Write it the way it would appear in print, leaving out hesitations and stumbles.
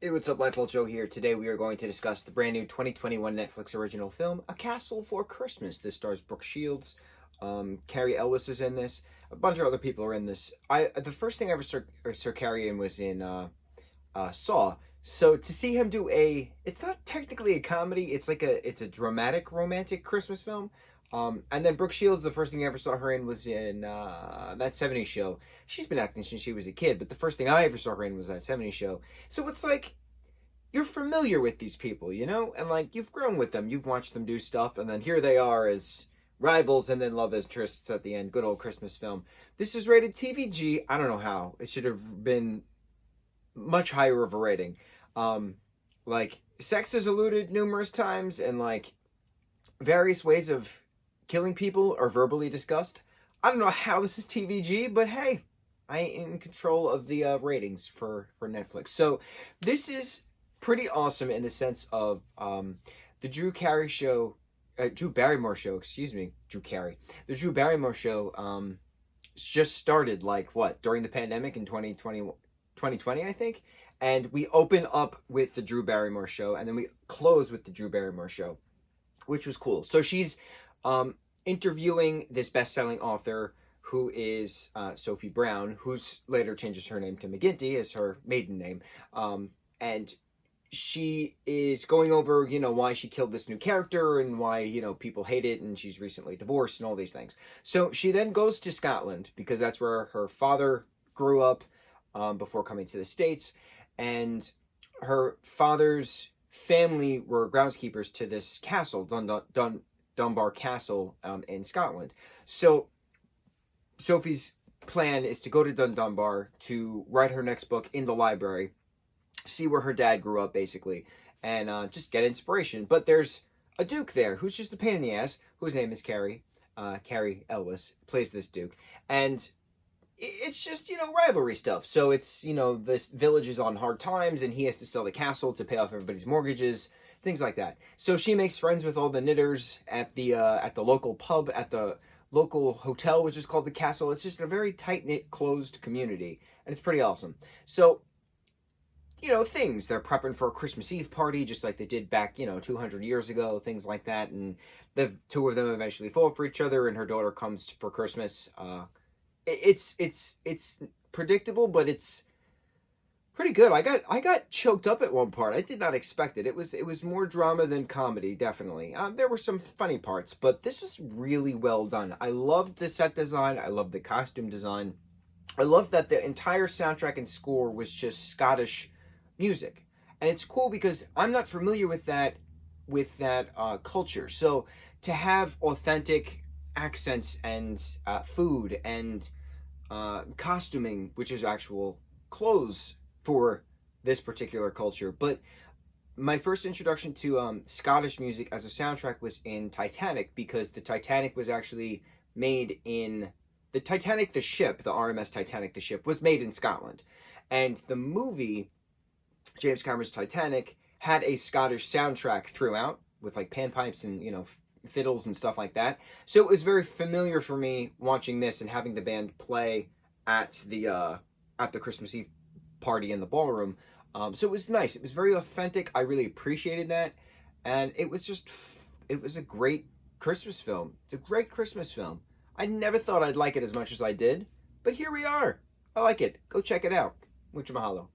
Hey, what's up, lightboltjoe here. Today we are going to discuss the brand new 2021 Netflix original film, A Castle for Christmas. This stars Brooke Shields. Carrie Ellis is in this. A bunch of other people are in this. The first thing I ever saw Carrie in was in Saw. So to see him do it's not technically a comedy. It's a dramatic, romantic Christmas film. And then Brooke Shields, the first thing I ever saw her in was in that '70s show. She's been acting since she was a kid, but the first thing I ever saw her in was that '70s show. So it's like you're familiar with these people, you know, and like you've grown with them, you've watched them do stuff, and then here they are as rivals and then love interests at the end. Good old Christmas film. This is rated TVG. I don't know how. It should have been much higher of a rating. Like sex is alluded numerous times, and like various ways of killing people are verbally discussed. I don't know how this is TVG, but hey, I ain't in control of the ratings for Netflix. So this is pretty awesome in the sense of the Drew Barrymore show, excuse me, Drew Carey. The Drew Barrymore show just started like what, during the pandemic in 2020, I think. And we open up with the Drew Barrymore show, and then we close with the Drew Barrymore show, which was cool. So she's interviewing this best-selling author who is Sophie Brown, who's later changes her name to McGinty as her maiden name. And she is going over, you know, why she killed this new character and why, you know, people hate it, and she's recently divorced and all these things. So she then goes to Scotland because that's where her father grew up before coming to the States. And her father's family were groundskeepers to this castle, Dunbar Castle in Scotland. So Sophie's plan is to go to Dunbar to write her next book in the library, see where her dad grew up, basically, and just get inspiration. But there's a duke there who's just a pain in the ass, whose name is Carrie. Carrie Ellis plays this duke. And it's just, you know, rivalry stuff. So it's, you know, this village is on hard times, and he has to sell the castle to pay off everybody's mortgages, things like that. So she makes friends with all the knitters at the local pub, at the local hotel, which is called the Castle. It's just a very tight-knit, closed community, and it's pretty awesome. So, you know, they're prepping for a Christmas Eve party, just like they did back, you know, 200 years ago, things like that. And the two of them eventually fall for each other, and her daughter comes for Christmas. It's predictable, but it's pretty good. I got choked up at one part. I did not expect it. It was more drama than comedy, definitely. There were some funny parts, but this was really well done. I loved the set design. I loved the costume design. I love that the entire soundtrack and score was just Scottish music, and it's cool because I'm not familiar with that culture. So to have authentic accents and food and costuming, which is actual clothes for this particular culture. But my first introduction to Scottish music as a soundtrack was in Titanic, because the Titanic was actually made in the Titanic, the ship, the RMS Titanic, the ship, was made in Scotland, and the movie James Cameron's Titanic had a Scottish soundtrack throughout with like panpipes and, you know, fiddles and stuff like that. So it was very familiar for me watching this and having the band play at the Christmas Eve party in the ballroom. So it was nice. It was very authentic. I really appreciated that, and it was a great Christmas film. It's a great Christmas film. I never thought I'd like it as much as I did, but here we are. I like it. Go check it out. Mucho mahalo.